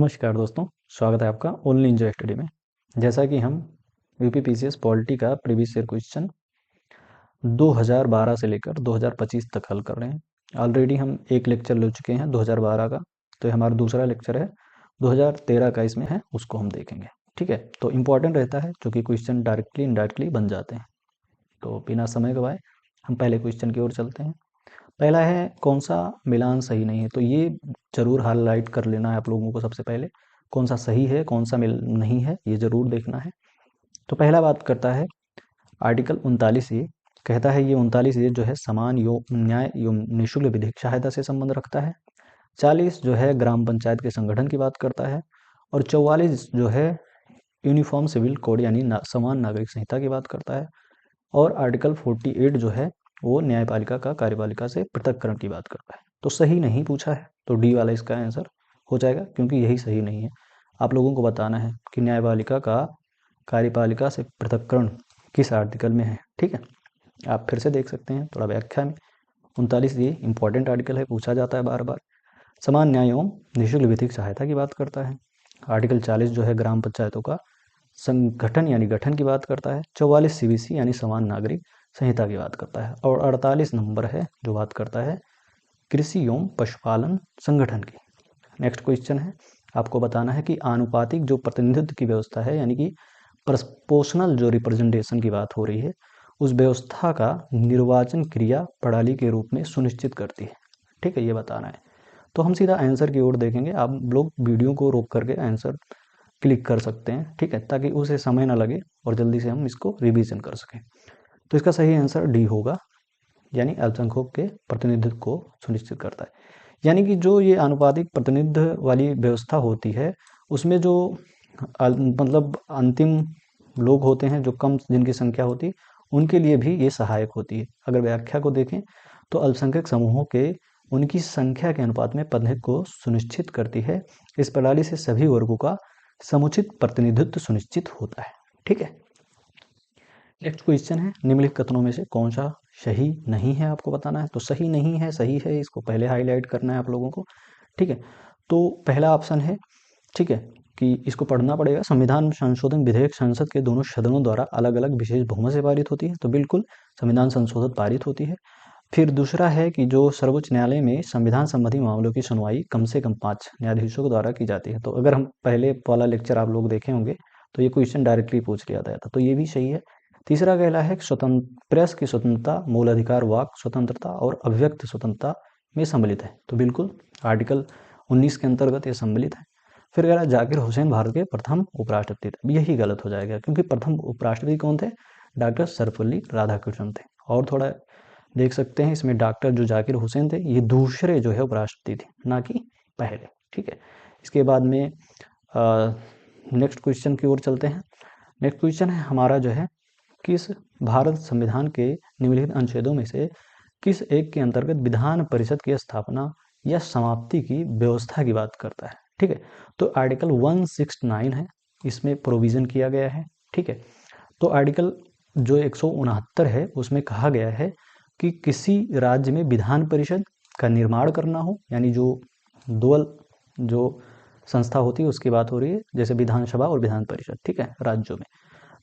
नमस्कार दोस्तों, स्वागत है आपका ओनली इंजॉय स्टडी में। जैसा कि हम यूपीपीसीएस पॉलिटी का प्रीवियस ईयर क्वेश्चन 2012 से लेकर 2025 तक हल कर रहे हैं। ऑलरेडी हम एक लेक्चर ले चुके हैं 2012 का, तो ये हमारा दूसरा लेक्चर है 2013 का इसमें है, उसको हम देखेंगे। ठीक है, तो इम्पॉर्टेंट रहता है क्योंकि क्वेश्चन डायरेक्टली इनडायरेक्टली बन जाते हैं। तो बिना समय गवाए हम पहले क्वेश्चन की ओर चलते हैं। पहला है कौन सा मिलान सही नहीं है, तो ये जरूर हाईलाइट कर लेना है आप लोगों को। सबसे पहले कौन सा सही है कौन सा मिल नहीं है ये जरूर देखना है। तो पहला बात करता है आर्टिकल 39 ये कहता है, ये 39 ये जो है समान न्याय एवं निःशुल्क विधिक सहायता से संबंध रखता है। 40 जो है ग्राम पंचायत के संगठन की बात करता है, और 44 जो है यूनिफॉर्म सिविल कोड यानी समान नागरिक संहिता की बात करता है। और आर्टिकल 48 जो है वो न्यायपालिका का कार्यपालिका से पृथक्करण की बात करता है। तो सही नहीं पूछा है, तो डी वाला इसका आंसर हो जाएगा, क्योंकि यही सही नहीं है। आप लोगों को बताना है कि न्यायपालिका का कार्यपालिका से पृथक्करण किस आर्टिकल में है। ठीक है, आप फिर से देख सकते हैं थोड़ा व्याख्या में। 39 ये इंपॉर्टेंट आर्टिकल है, पूछा जाता है बार बार। समान न्याय एवं निःशुल्क विधिक सहायता की बात करता है। आर्टिकल 40 जो है ग्राम पंचायतों का संगठन यानी गठन की बात करता है। 44 सीबीसी यानी समान नागरिक संहिता की बात करता है। और 48 नंबर है जो बात करता है कृषि एवं पशुपालन संगठन की। नेक्स्ट क्वेश्चन है, आपको बताना है कि आनुपातिक जो प्रतिनिधित्व की व्यवस्था है यानी कि प्रपोर्शनल जो रिप्रेजेंटेशन की बात हो रही है, उस व्यवस्था का निर्वाचन क्रिया प्रणाली के रूप में सुनिश्चित करती है। ठीक है, ये बताना है। तो हम सीधा आंसर की ओर देखेंगे, आप लोग वीडियो को रोक करके आंसर क्लिक कर सकते हैं। ठीक है, ताकि उसे समय ना लगे और जल्दी से हम इसको रिवीजन कर सकें। तो इसका सही आंसर डी होगा, यानी अल्पसंख्यकों के प्रतिनिधित्व को सुनिश्चित करता है। यानी कि जो ये आनुपातिक प्रतिनिधित्व वाली व्यवस्था होती है, उसमें जो मतलब अंतिम लोग होते हैं जो कम जिनकी संख्या होती है, उनके लिए भी ये सहायक होती है। अगर व्याख्या को देखें तो अल्पसंख्यक समूहों के उनकी संख्या के अनुपात में प्रतिनिधित्व को सुनिश्चित करती है। इस प्रणाली से सभी वर्गों का समुचित प्रतिनिधित्व सुनिश्चित होता है। ठीक है, नेक्स्ट क्वेश्चन है, निम्नलिखित कथनों में से कौन सा सही नहीं है, आपको बताना है। तो सही नहीं है सही है, इसको पहले हाईलाइट करना है आप लोगों को। ठीक है, तो पहला ऑप्शन है, ठीक है, कि इसको पढ़ना पड़ेगा, संविधान संशोधन विधेयक संसद के दोनों सदनों द्वारा अलग अलग विशेष बहुमत से पारित होती है। तो बिल्कुल संविधान संशोधन पारित होती है। फिर दूसरा है कि जो सर्वोच्च न्यायालय में संविधान संबंधी मामलों की सुनवाई कम से कम 5 न्यायाधीशों के द्वारा की जाती है। तो अगर हम पहले वाला लेक्चर आप लोग देखे होंगे तो ये क्वेश्चन डायरेक्टली पूछ लिया गया था, तो ये भी सही है। तीसरा कहला है स्वतंत्र प्रेस की स्वतंत्रता मूल अधिकार वाक स्वतंत्रता और अभिव्यक्त स्वतंत्रता में सम्मिलित है। तो बिल्कुल आर्टिकल 19 के अंतर्गत ये सम्मिलित है। फिर कह रहा है जाकिर हुसैन भारत के प्रथम उपराष्ट्रपति थे। यही गलत हो जाएगा, क्योंकि प्रथम उपराष्ट्रपति कौन थे? डॉक्टर सर्वपल्ली राधाकृष्णन थे। और थोड़ा देख सकते हैं इसमें डॉक्टर जो जाकिर हुसैन थे ये दूसरे जो है उपराष्ट्रपति थे, ना कि पहले। ठीक है, इसके बाद में नेक्स्ट क्वेश्चन की ओर चलते हैं। नेक्स्ट क्वेश्चन है हमारा जो है, किस भारत संविधान के निम्नलिखित अनुच्छेदों में से किस एक के अंतर्गत विधान परिषद की स्थापना या समाप्ति की व्यवस्था की बात करता है। ठीक है, तो आर्टिकल 169 है, इसमें प्रोविजन किया गया है। ठीक है, तो आर्टिकल जो 169 है उसमें कहा गया है कि किसी राज्य में विधान परिषद का निर्माण करना हो, यानी जो दुअल जो संस्था होती है उसकी बात हो रही है, जैसे विधानसभा और विधान परिषद। ठीक है, राज्यों में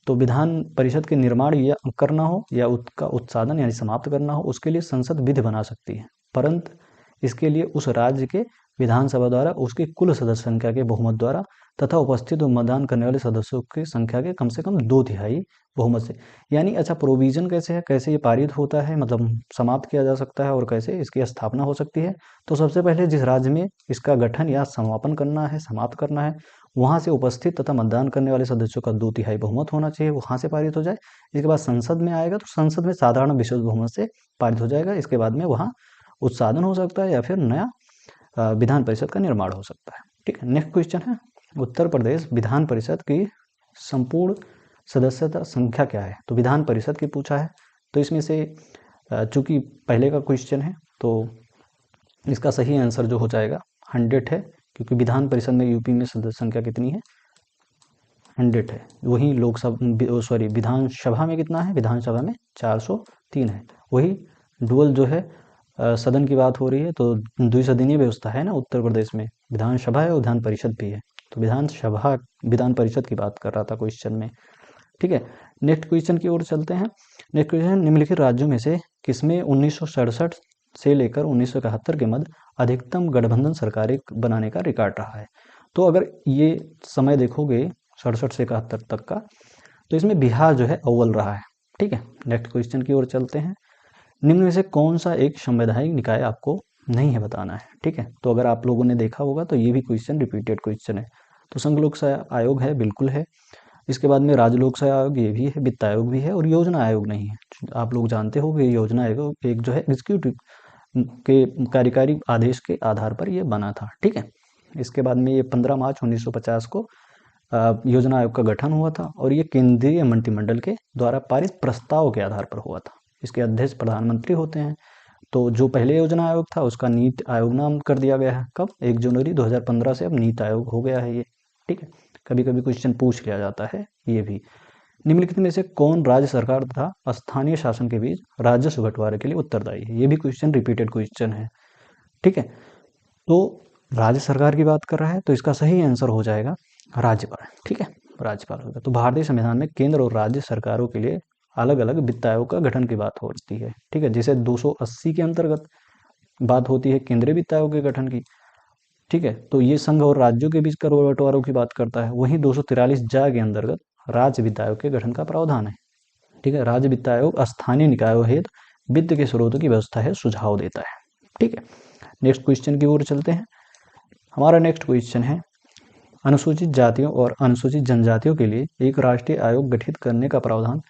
तो विधान परिषद के निर्माण या करना हो या उसका उत्साधन यानी समाप्त करना हो, उसके लिए संसद विधि बना सकती है, परंतु इसके लिए उस राज्य के विधानसभा द्वारा उसके कुल सदस्य संख्या के बहुमत द्वारा तथा उपस्थित और मतदान करने वाले सदस्यों की संख्या के कम से कम 2/3 बहुमत से। यानी अच्छा, प्रोविजन कैसे है, कैसे ये पारित होता है, मतलब समाप्त किया जा सकता है, और कैसे इसकी स्थापना हो सकती है। तो सबसे पहले जिस राज्य में इसका गठन या समापन करना है, समाप्त करना है, वहाँ से उपस्थित तथा मतदान करने वाले सदस्यों का 2/3 बहुमत होना चाहिए, वहाँ से पारित हो जाए। इसके बाद संसद में आएगा तो संसद में साधारण विशेष बहुमत से पारित हो जाएगा। इसके बाद में वहाँ उत्साधन हो सकता है या फिर नया विधान परिषद का निर्माण हो सकता है। ठीक है, नेक्स्ट क्वेश्चन है, उत्तर प्रदेश विधान परिषद की संपूर्ण सदस्यता संख्या क्या है। तो विधान परिषद की पूछा है, तो इसमें से चूंकि पहले का क्वेश्चन है तो इसका सही आंसर जो हो जाएगा 100 है, क्योंकि विधान परिषद में यूपी में सदस्य संख्या कितनी है? 100 है। वही लोकसभा सॉरी विधानसभा में कितना है? विधानसभा में 403 है। वही डुअल जो है सदन की बात हो रही है तो द्विसदनीय व्यवस्था है ना उत्तर प्रदेश में, विधानसभा है और विधान परिषद भी है। तो विधानसभा विधान परिषद की बात कर रहा था क्वेश्चन में। ठीक है, नेक्स्ट क्वेश्चन की ओर चलते हैं। नेक्स्ट क्वेश्चन, निम्नलिखित राज्यों में से किसमें 1967 से लेकर 1971 के मध्य अधिकतम गठबंधन सरकारें बनाने का रिकॉर्ड रहा है। तो अगर ये समय देखोगे 67 से 71 तक का, तो इसमें बिहार जो है अव्वल रहा है। ठीक है, नेक्स्ट क्वेश्चन की ओर चलते हैं। निम्न में से कौन सा एक संवैधानिक निकाय आपको नहीं है बताना है। ठीक है, तो अगर आप लोगों ने देखा होगा तो ये भी क्वेश्चन रिपीटेड क्वेश्चन है। तो संघ लोक सेवा आयोग है, बिल्कुल है। इसके बाद में राज्य लोक सेवा आयोग ये भी है, वित्त आयोग भी है, और योजना आयोग नहीं है। आप लोग जानते हो कि योजना आयोग एक जो है एग्जीक्यूटिव के कार्यकारी आदेश के आधार पर ये बना था। ठीक है, इसके बाद में ये 15 मार्च 1950 को योजना आयोग का गठन हुआ था, और ये केंद्रीय मंत्रिमंडल के द्वारा पारित प्रस्ताव के आधार पर हुआ था। इसके अध्यक्ष प्रधानमंत्री होते हैं। तो जो पहले योजना आयोग था उसका नीति आयोग नाम कर दिया गया है। कब? 1 जनवरी 2015 से अब नीति आयोग हो गया है ये। ठीक है, कभी कभी क्वेश्चन पूछ लिया जाता है ये भी। निम्नलिखित में से कौन राज्य सरकार तथा स्थानीय शासन के बीच राजस्व बंटवारे के लिए उत्तरदायी है? ये भी क्वेश्चन रिपीटेड क्वेश्चन है। ठीक है, तो राज्य सरकार की बात कर रहा है तो इसका सही आंसर हो जाएगा राज्यपाल। ठीक है, राज्यपाल होगा। तो भारतीय संविधान में केंद्र और राज्य सरकारों के लिए अलग अलग वित्त आयोग का गठन की बात होती है। ठीक है, जिसे 280 के अंतर्गत बात होती है केंद्रीय वित्त आयोग के गठन की। ठीक है, तो ये संघ और राज्यों के बीच कर बंटवारों की बात करता है। वहीं 243 जा के अंतर्गत राज्य वित्त आयोग के गठन का प्रावधान है। ठीक है, राज्य वित्त आयोग स्थानीय निकायों हेतु वित्त के स्रोतों की व्यवस्था है, सुझाव देता है। ठीक है, नेक्स्ट क्वेश्चन की ओर चलते हैं। हमारा नेक्स्ट क्वेश्चन है, अनुसूचित जातियों और अनुसूचित जनजातियों के लिए एक राष्ट्रीय आयोग गठित करने का प्रावधान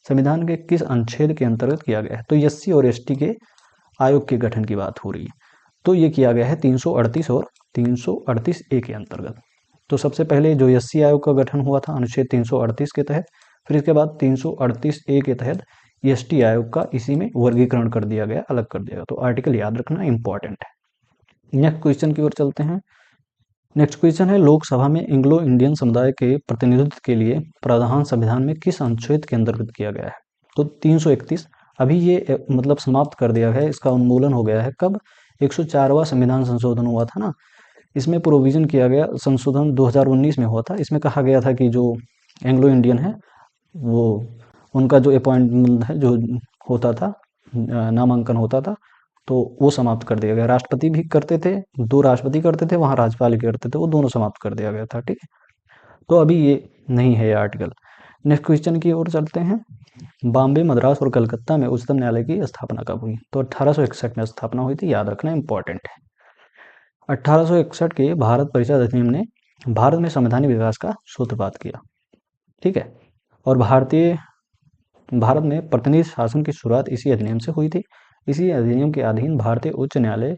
संविधान के किस अनुच्छेद के अंतर्गत किया गया है? तो एससी और एसटी के आयोग के गठन की बात हो रही है। तो ये किया गया है 338 और 338 ए के अंतर्गत। तो सबसे पहले जो एससी आयोग का गठन हुआ था अनुच्छेद 338 के तहत, फिर इसके बाद 338 ए के तहत एसटी आयोग का इसी में वर्गीकरण कर दिया गया, अलग कर दिया गया। तो आर्टिकल याद रखना इंपॉर्टेंट है। नेक्स्ट क्वेश्चन की ओर चलते हैं। नेक्स्ट क्वेश्चन है, लोकसभा में एंग्लो इंडियन समुदाय के प्रतिनिधित्व के लिए प्रावधान संविधान में किस अनुच्छेद के अंतर्गत किया गया है? तो 331। अभी ये मतलब समाप्त कर दिया गया है, इसका उन्मूलन हो गया है। कब? 104वां संविधान संशोधन हुआ था ना, इसमें प्रोविजन किया गया, संशोधन 2019 में हुआ था। इसमें कहा गया था कि जो एंग्लो इंडियन है वो उनका जो अपॉइंटमेंट है जो होता था, नामांकन होता था, तो वो समाप्त कर दिया गया। राष्ट्रपति भी करते थे, 2 राष्ट्रपति करते थे, वहाँ राज्यपाल भी करते थे, वो दोनों समाप्त कर दिया गया था। ठीक है, तो अभी ये नहीं है ये आर्टिकल। नेक्स्ट क्वेश्चन की ओर चलते हैं। बॉम्बे, मद्रास और कलकत्ता में उच्चतम न्यायालय की स्थापना कब हुई? तो 1861 में स्थापना हुई थी, याद रखना इंपॉर्टेंट है। 1861 के भारत परिषद अधिनियम ने भारत में संवैधानिक विकास का सूत्रपात किया। ठीक है, और भारत में प्रतिनिधि शासन की शुरुआत इसी अधिनियम से हुई थी। इसी अधिनियम के अधीन भारतीय उच्च न्यायालय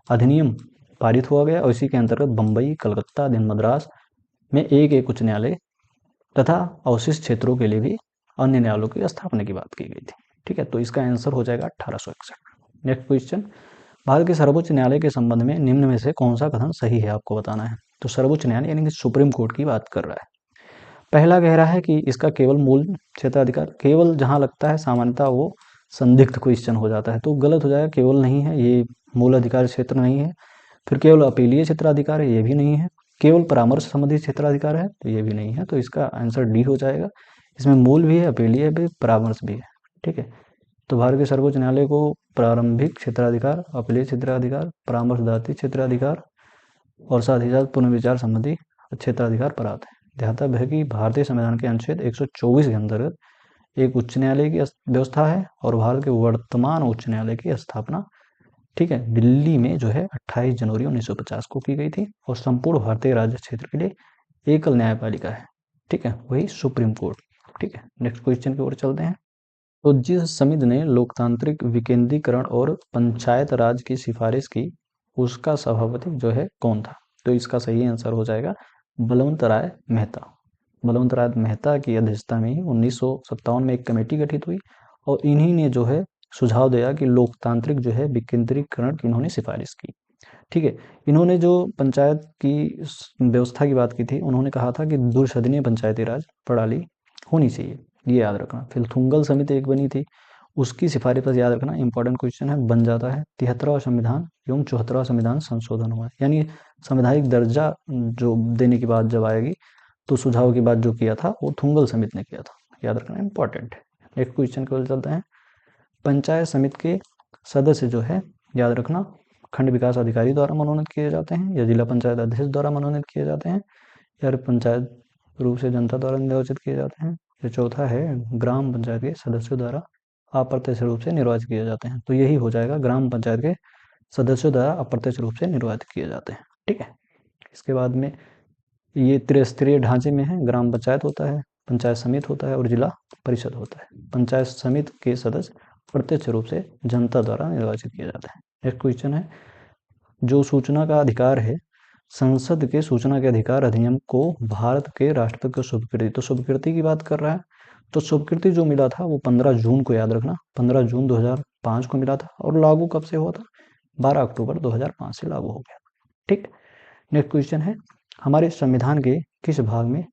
अधिनियम पारित हुआ गया, और इसी के अंतर्गत बम्बई, कलकत्ता, दिन मद्रास में एक एक उच्च न्यायालय तथा अवशिष्ट क्षेत्रों के लिए भी अन्य न्यायालयों की स्थापना की बात की गई थी। ठीक है, तो इसका आंसर हो जाएगा 1861। नेक्स्ट क्वेश्चन, भारत के सर्वोच्च न्यायालय के संबंध में निम्न में से कौन सा कथन सही है, आपको बताना है। तो सर्वोच्च न्यायालय यानी कि सुप्रीम कोर्ट की बात कर रहा है। पहला कह रहा है कि इसका केवल मूल क्षेत्राधिकार, केवल जहां लगता है सामान्यता वो संदिग्ध क्वेश्चन हो जाता है, तो गलत हो जाएगा। केवल नहीं है, ये मूल अधिकार क्षेत्र नहीं है। फिर केवल अपीलीय क्षेत्राधिकार है, ये भी नहीं है। केवल परामर्श संबंधी क्षेत्राधिकार है, तो ये भी नहीं है। तो इसका आंसर डी हो जाएगा। इसमें मूल भी है, अपीलीय भी, परामर्श भी है। ठीक है, तो भारत के सर्वोच्च न्यायालय को प्रारंभिक क्षेत्राधिकार, अपीलीय क्षेत्राधिकार, परामर्शदात्री क्षेत्राधिकार और साथ ही साथ पुनर्विचार संबंधी क्षेत्राधिकार प्राप्त है। ध्यातव्य है कि भारतीय संविधान के अनुच्छेद 124 के अंतर्गत एक उच्च न्यायालय की व्यवस्था है, और भारत के वर्तमान उच्च न्यायालय की स्थापना, ठीक है, दिल्ली में जो है 28 जनवरी 1950 को की गई थी, और संपूर्ण भारतीय राज्य क्षेत्र के लिए एकल न्यायपालिका है। ठीक है, वही सुप्रीम कोर्ट। ठीक है, नेक्स्ट क्वेश्चन की ओर चलते हैं। तो जिस समिति ने लोकतांत्रिक विकेंद्रीकरण और पंचायत राज की सिफारिश की, उसका सभापति जो है कौन था? तो इसका सही आंसर हो जाएगा बलवंत राय मेहता। बलवंत राय मेहता की अध्यक्षता में ही 1957 में एक कमेटी गठित हुई, और इन्हीं ने जो है सुझाव दिया कि लोकतांत्रिक जो है विकेंद्रीकरण की इन्होंने सिफारिश की। ठीक है, इन्होंने जो पंचायत की व्यवस्था की बात की थी, उन्होंने कहा था कि द्विसदनीय पंचायती राज प्रणाली होनी चाहिए, ये याद रखना। फिर थुंगल समिति एक बनी थी उसकी सिफारिश पर याद रखना इंपॉर्टेंट क्वेश्चन है, बन जाता है 73वां संविधान एवं 74वां संविधान संशोधन हुआ। यानी संवैधानिक दर्जा जो देने की बात जब आएगी तो सुझाव की बात जो किया था वो थुंगल समिति ने किया था, याद रखना इंपॉर्टेंट है। नेक्स्ट क्वेश्चन की ओर चलते हैं। पंचायत समिति के सदस्य जो है याद रखना खंड विकास अधिकारी द्वारा मनोनीत किए जाते हैं या जिला पंचायत अध्यक्ष द्वारा मनोनीत किए जाते हैं या पंचायत रूप से जनता द्वारा निर्वाचित किए जाते हैं। या चौथा है ग्राम पंचायत के सदस्यों द्वारा अप्रत्यक्ष रूप से निर्वाचित किए जाते हैं। तो यही हो जाएगा, ग्राम पंचायत के सदस्यों द्वारा अप्रत्यक्ष रूप से निर्वाचित किए जाते हैं। ठीक है, इसके बाद में ये त्रिस्तरीय ढांचे में है, ग्राम पंचायत होता है, पंचायत समिति होता है और जिला परिषद होता है। पंचायत समिति के सदस्य प्रत्यक्ष रूप से जनता द्वारा निर्वाचित किए जाते हैं। नेक्स्ट क्वेश्चन है, जो सूचना का अधिकार है, संसद के सूचना के अधिकार अधिनियम को भारत के राष्ट्रपति को स्वीकृति, तो स्वीकृति की बात कर रहा है। तो स्वीकृति जो मिला था वो 15 जून को, याद रखना 15 जून 2005 को मिला था और लागू कब से हुआ था, 12 अक्टूबर 2005 से लागू हो गया। ठीक, नेक्स्ट क्वेश्चन है, हमारे संविधान के किस भाग में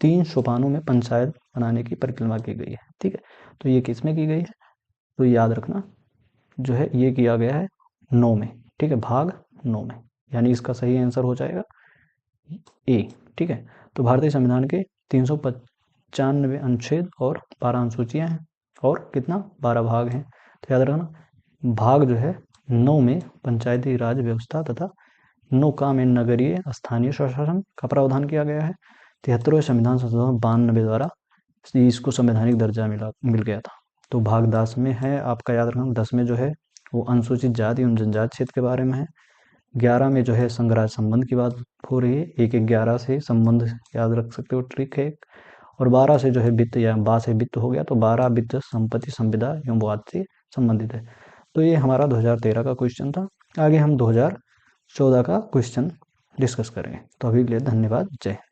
तीन सोपानों में पंचायत बनाने की परिकल्पना की गई है। ठीक है, तो ये किस में की गई है, तो याद रखना जो है ये किया गया है 9 में। ठीक है, भाग 9 में, यानी इसका सही आंसर हो जाएगा ए। ठीक है, तो भारतीय संविधान के 395 अनुच्छेद और 12 अनुसूचियां हैं और कितना 12 भाग हैं। तो याद रखना भाग जो है 9 में पंचायती राज व्यवस्था तथा 9 काम एवं नगरीय स्थानीय स्वशासन का प्रावधान किया गया है। 73वें संविधान संशोधन 92 द्वारा इसको संवैधानिक दर्जा मिल गया था। तो भाग 10 में है आपका, याद रखना 10 में जो है वो अनुसूचित जाति एवं जनजाति क्षेत्र के बारे में है। 11 में जो है संघ राज्य संबंध की बात हो रही है, 1-11 से संबंध याद रख सकते हो, ट्रिक है। और 12 से जो है वित्त या बा से वित्त हो गया, तो 12 वित्त संपत्ति संविदा एवं वाद से संबंधित है। तो ये हमारा 2013 का क्वेश्चन था। आगे हम 2014 का क्वेश्चन डिस्कस करेंगे। तो अभी के लिए धन्यवाद, जय हिंद।